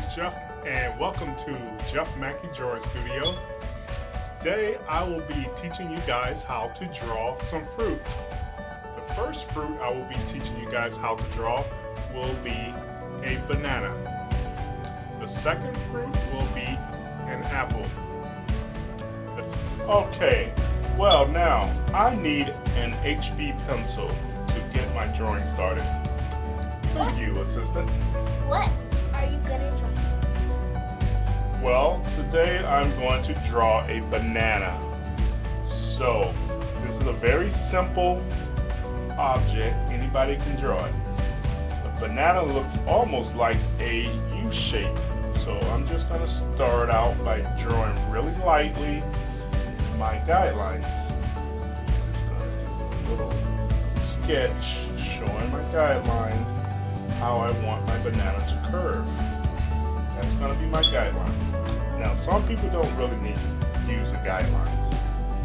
is Jeff, and welcome to Jeff Mackie Drawing Studio. Today I will be teaching you guys how to draw some fruit. The first fruit I will be teaching you guys how to draw will be a banana. The second fruit will be an apple. Okay, well now I need an HB pencil to get my drawing started. Thank you, assistant. What are you gonna draw? Well, today I'm going to draw a banana. So, this is a very simple object. Anybody can draw it. The banana looks almost like a U shape. So, I'm just going to start out by drawing really lightly my guidelines. Just going to do a little sketch showing my guidelines, how I want my banana to curve. That's going to be my guideline. Now, some people don't really need to use the guidelines,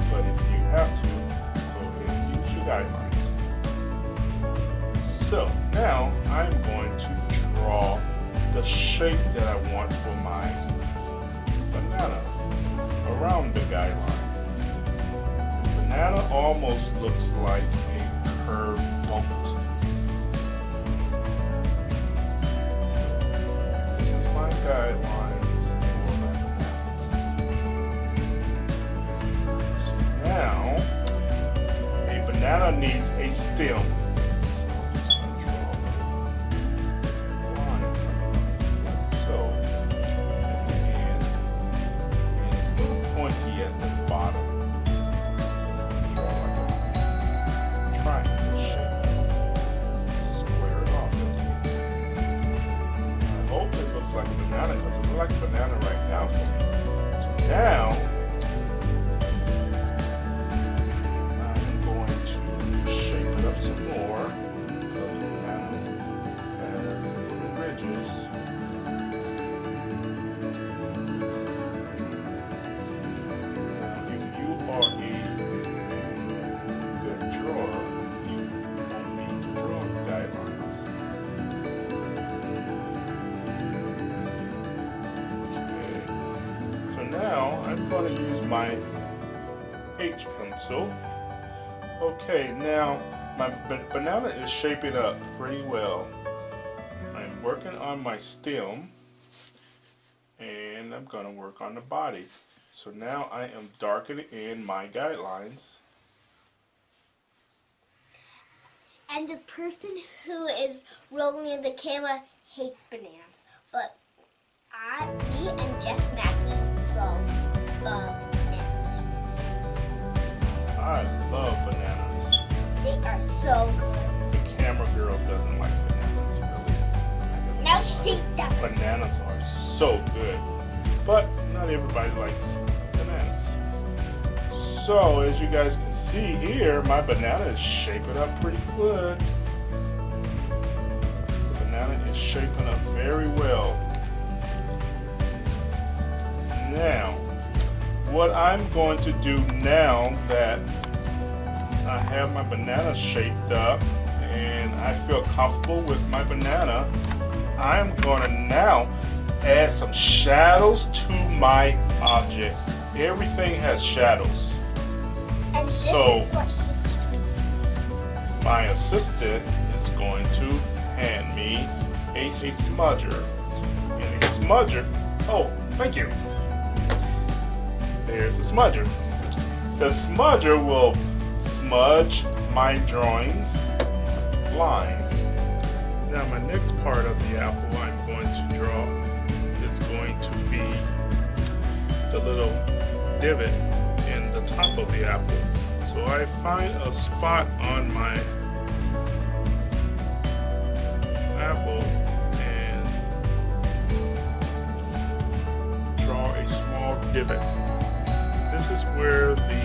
but if you have to, go ahead and use your guidelines. So, now I'm going to draw the shape that I want for my banana around the guideline. The banana almost looks like a curved boat. This is my guidelines for my banana. So now, a banana needs a stem. Like a banana right now for me. So now I'm going to shape it up some more because the banana has little ridges. Now if you are a good drawer, you won't need to draw guidelines. Now I'm going to use my H pencil. Okay, now my banana is shaping up pretty well. I'm working on my stem and I'm going to work on the body. So now I am darkening in my guidelines. And the person who is rolling in the camera hates bananas, but me and Jeff Mackie love bananas. I love bananas. They are so good. The camera girl doesn't like bananas, really. Now she does. Bananas are so good, but not everybody likes bananas. So as you guys can see here, my banana is shaping up pretty good. The banana is shaping up very well. Now, what I'm going to do now that I have my banana shaped up and I feel comfortable with my banana, I'm going to now add some shadows to my object. Everything has shadows. And this So, is what she's teaching. my assistant is going to hand me a smudger. And a smudger, oh, thank you. There's a smudger. The smudger will smudge my drawings line. Now my next part of the apple I'm going to draw is going to be the little divot in the top of the apple. So I find a spot on my apple and draw a small divot. This is where the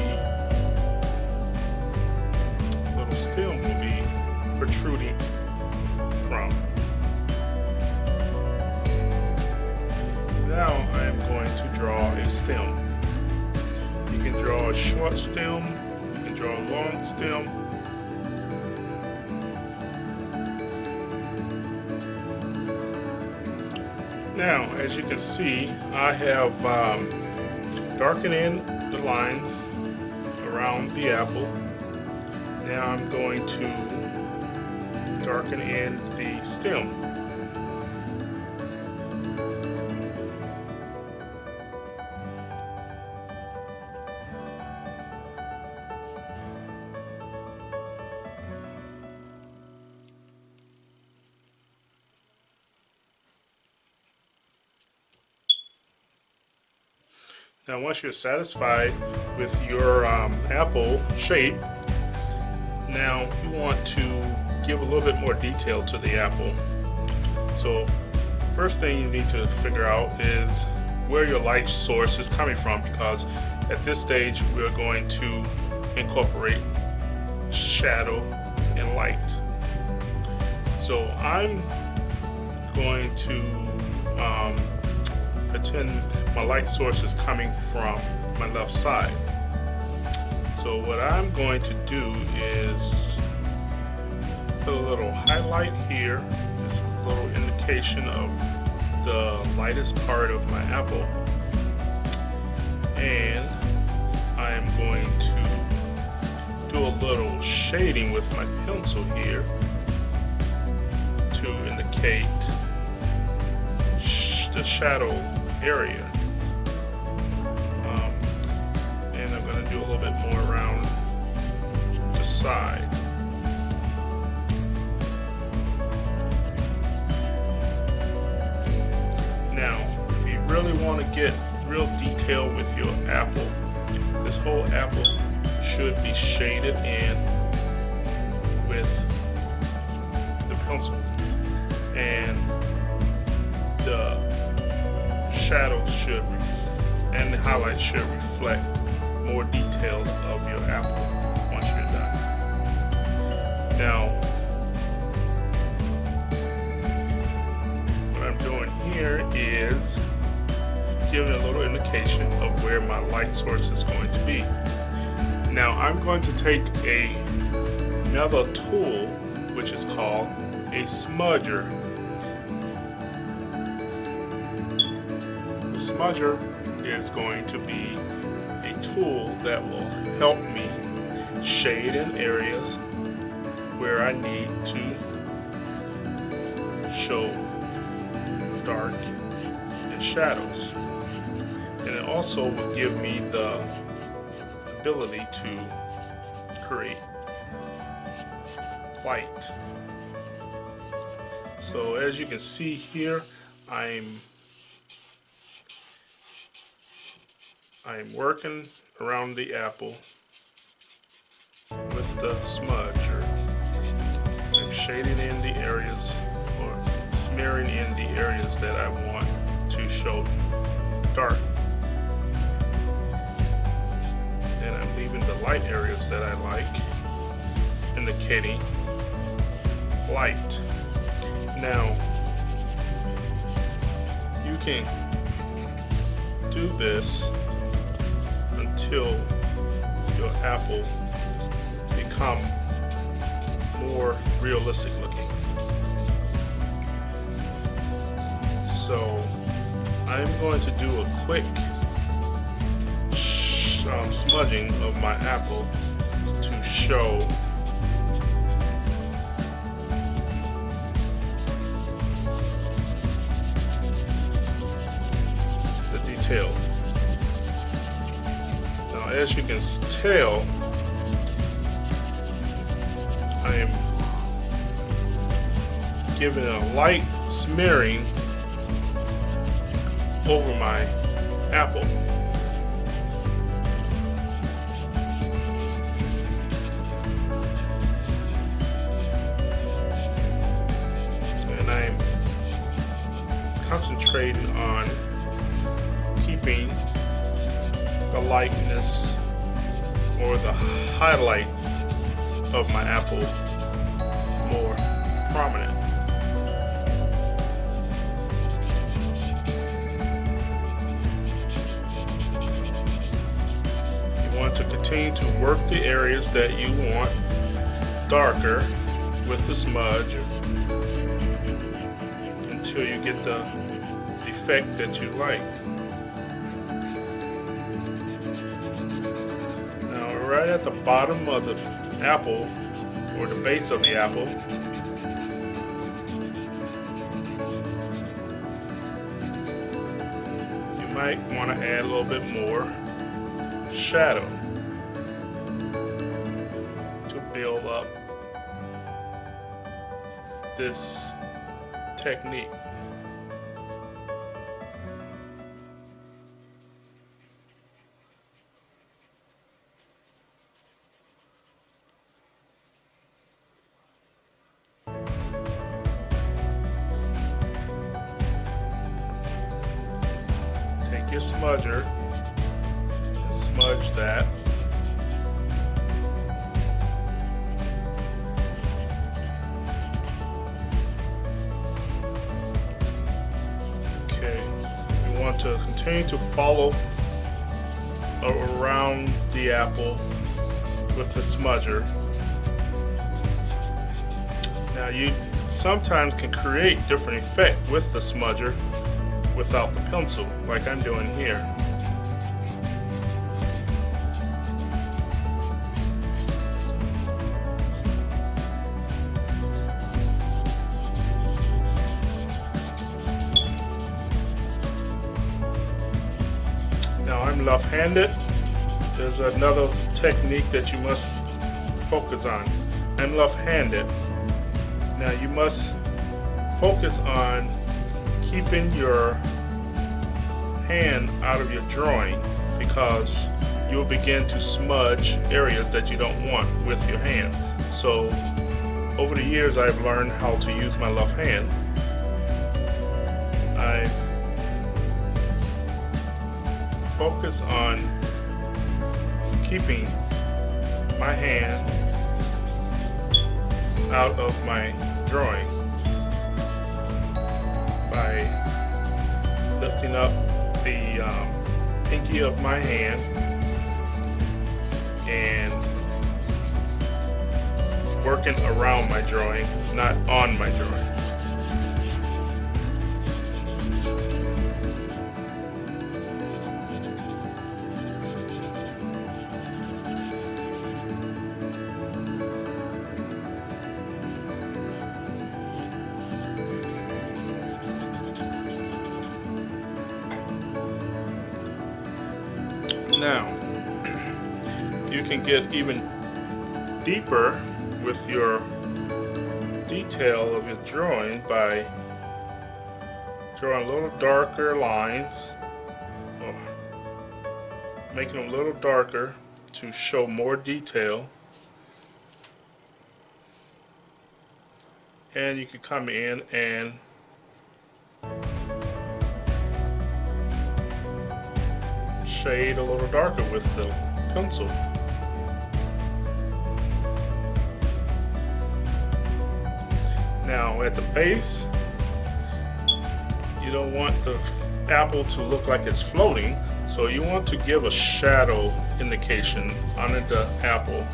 little stem will be protruding from. Now I am going to draw a stem. You can draw a short stem, you can draw a long stem. Now, as you can see, I have darkened in the lines around the apple. Now I'm going to darken in the stem. Now once you're satisfied with your apple shape, now you want to give a little bit more detail to the apple. So first thing you need to figure out is where your light source is coming from, because at this stage we're going to incorporate shadow and light. So I'm going to pretend my light source is coming from my left side. So what I'm going to do is put a little highlight here, just a little indication of the lightest part of my apple, and I am going to do a little shading with my pencil here to indicate the shadow area, and I'm going to do a little bit more around the side. Now, if you really want to get real detail with your apple, this whole apple should be shaded in with the pencil, and the shadow should and the highlight should reflect more detail of your apple once you're done. Now, what I'm doing here is giving a little indication of where my light source is going to be. Now I'm going to take another tool which is called a smudger. Smudger is going to be a tool that will help me shade in areas where I need to show dark and shadows, and it also will give me the ability to create light. So as you can see here, I'm working around the apple with the smudger. I'm shading in the areas, or smearing in the areas that I want to show dark. And I'm leaving the light areas that I like, indicating light. Now, you can do this until your apple become more realistic looking. So I'm going to do a quick smudging of my apple to show the detail. Now, as you can tell, I am giving a light smearing over my apple. And I'm concentrating on keeping the lightness or the highlight of my apple more prominent. You want to continue to work the areas that you want darker with the smudge until you get the effect that you like. Now right at the bottom of the apple, or the base of the apple, you might want to add a little bit more shadow to build up this technique. Take your smudger and smudge that. You want to continue to follow around the apple with the smudger. Now you sometimes can create different effect with the smudger without the pencil, like I'm doing here. Now I'm left-handed. There's another technique that you must focus on. I'm left-handed. Now you must focus on keeping your hand out of your drawing, because you'll begin to smudge areas that you don't want with your hand. So over the years I've learned how to use my left hand. I've focused on keeping my hand out of my drawing by lifting up the pinky of my hand and working around my drawing, not on my drawing. Now, you can get even deeper with your detail of your drawing by drawing a little darker lines, or making them a little darker to show more detail. And you can come in and shade a little darker with the pencil. Now at the base, you don't want the apple to look like it's floating, so you want to give a shadow indication under the apple